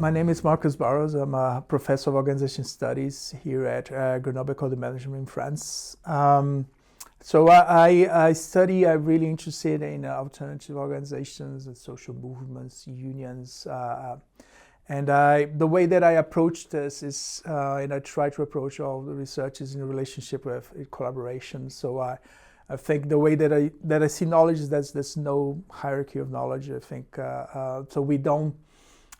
My name is Barros. I'm a professor of organization studies here at Grenoble École de Management in France. I study, I'm really interested in alternative organizations and social movements, unions. The way that I approach this is, and I try to approach all the research is in a relationship with collaboration. So I think the way that I see knowledge is that there's no hierarchy of knowledge. I think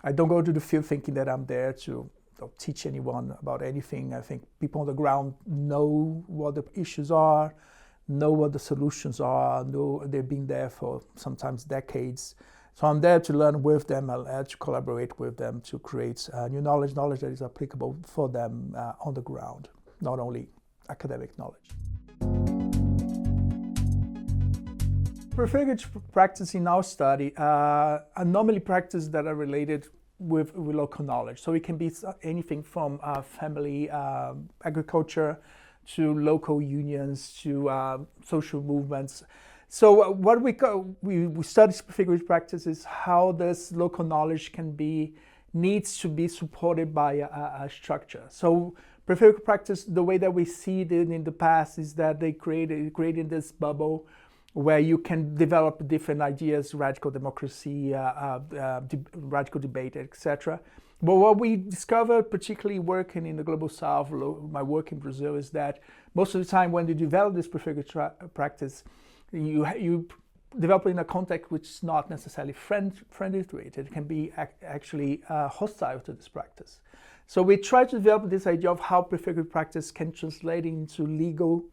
I don't go to the field thinking that I'm there to teach anyone about anything. I think people on the ground know what the issues are, know what the solutions are, know they've been there for sometimes decades. So I'm there to learn with them, I'm there to collaborate with them to create new knowledge that is applicable for them on the ground, not only academic knowledge. Preferred practice in our study are normally practices that are related with local knowledge. So it can be anything from family agriculture to local unions to social movements. So what we study preferred practice is how this local knowledge needs to be supported by a structure. So preferred practice, the way that we see it in the past is that they created this bubble where you can develop different ideas, radical democracy, radical debate, etc. But what we discovered, particularly working in the Global South, my work in Brazil, is that most of the time when you develop this preferred practice, you develop it in a context which is not necessarily friendly to it. It can be actually hostile to this practice. So we try to develop this idea of how preferred practice can translate into legal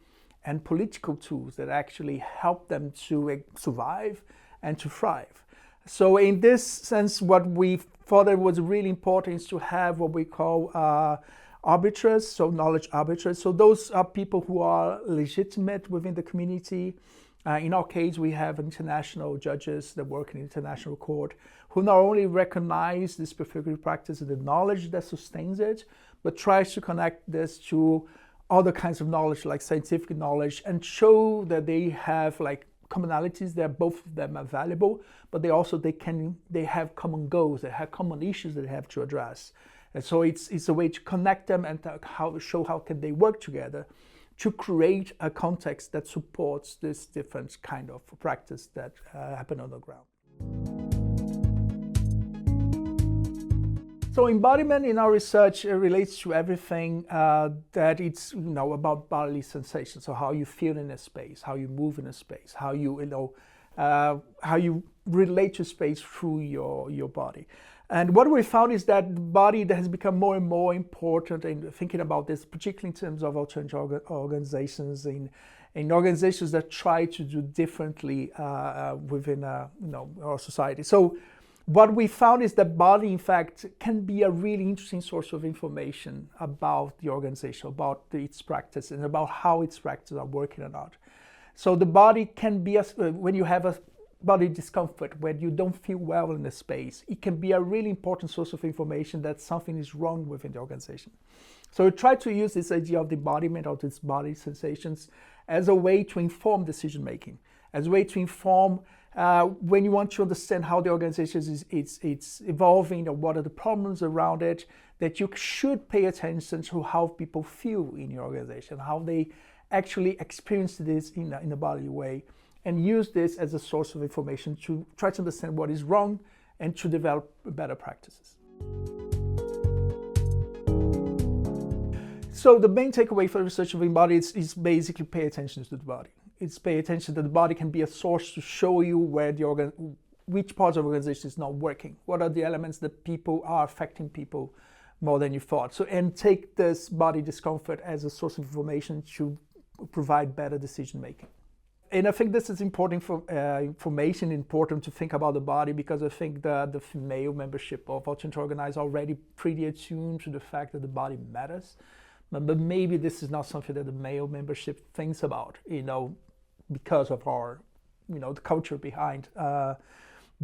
and political tools that actually help them to survive and to thrive. So in this sense, what we thought it was really important is to have what we call arbiters, so knowledge arbiters. So those are people who are legitimate within the community. In our case, we have international judges that work in international court who not only recognize this preferred practice and the knowledge that sustains it, but tries to connect this to other kinds of knowledge like scientific knowledge and show that they have like commonalities, that both of them are valuable, but they have common goals, they have common issues that they have to address. And so it's a way to connect them and show how can they work together to create a context that supports this different kind of practice that happen on the ground. So embodiment in our research relates to everything that it's about bodily sensation. So how you feel in a space, how you move in a space, how you relate to space through your body. And what we found is that the body that has become more and more important in thinking about this, particularly in terms of alternative organizations, in organizations that try to do differently within our society. So what we found is that body, in fact, can be a really interesting source of information about the organization, about its practice, and about how its practices are working or not. So the body can be, when you have a body discomfort, when you don't feel well in the space, it can be a really important source of information that something is wrong within the organization. So we try to use this idea of the embodiment of these body sensations as a way to inform decision making, as a way to inform when you want to understand how the organization is evolving or what are the problems around it, that you should pay attention to how people feel in your organization, how they actually experience this in a bodily way, and use this as a source of information to try to understand what is wrong and to develop better practices. So the main takeaway for research of embodiment is basically pay attention to the body. It's pay attention that the body can be a source to show you where which parts of the organization is not working. What are the elements that are affecting people more than you thought? So, and take this body discomfort as a source of information to provide better decision making. And I think this is important important to think about the body, because I think the female membership of alternative organizers are already pretty attuned to the fact that the body matters. But maybe this is not something that the male membership thinks about, because of our, the culture behind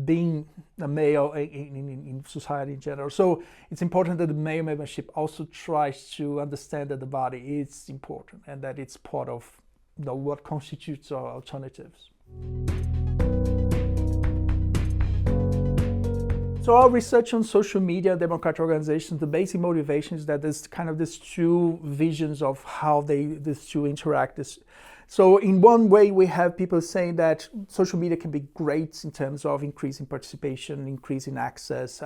being a male in society in general. So it's important that the male membership also tries to understand that the body is important and that it's part of what constitutes our alternatives. So our research on social media, democratic organizations, the basic motivation is that there's kind of these two visions of how these two interact. So in one way, we have people saying that social media can be great in terms of increasing participation, increasing access,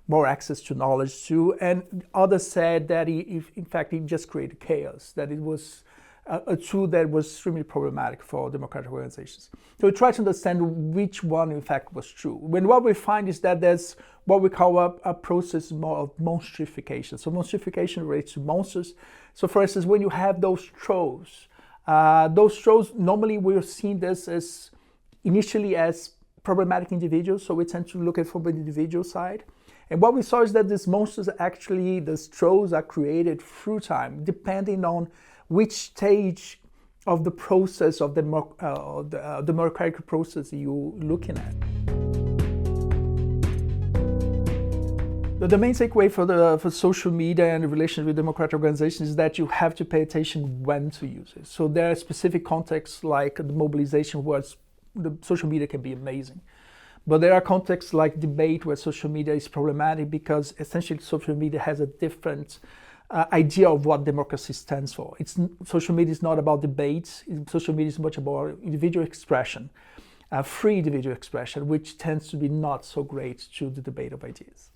more access to knowledge too. And others said that in fact, it just created chaos, that it was a tool that was extremely problematic for democratic organizations. So we try to understand which one in fact was true. When what we find is that there's what we call a process more of monstrification. So monstrification relates to monsters. So for instance, when you have those trolls normally we're seeing this as initially as problematic individuals. So we tend to look at it from the individual side. And what we saw is that these monsters actually, these trolls are created through time, depending on which stage of the process of the democratic process you're looking at. The main takeaway for social media and the relation with democratic organizations is that you have to pay attention when to use it. So there are specific contexts like the mobilization where the social media can be amazing. But there are contexts like debate where social media is problematic because essentially social media has a different idea of what democracy stands for. Social media is not about debates. Social media is much about individual expression, free individual expression, which tends to be not so great to the debate of ideas.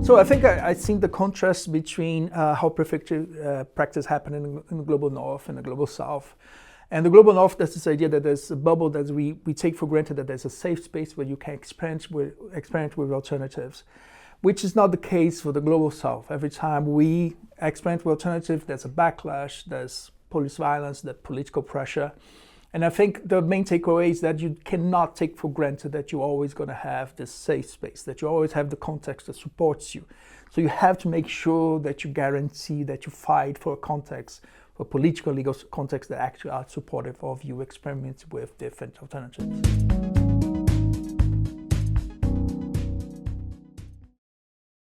So I think the contrast between how prefecture practice happened in the global north and the global south. And the global north, there's this idea that there's a bubble that we take for granted, that there's a safe space where you can experiment with alternatives, which is not the case for the global south. Every time we experiment with alternatives, there's a backlash, there's police violence, there's political pressure. And I think the main takeaway is that you cannot take for granted that you're always going to have this safe space, that you always have the context that supports you. So you have to make sure that you guarantee that you fight for a context, for political, legal context that actually are supportive of you experimenting with different alternatives.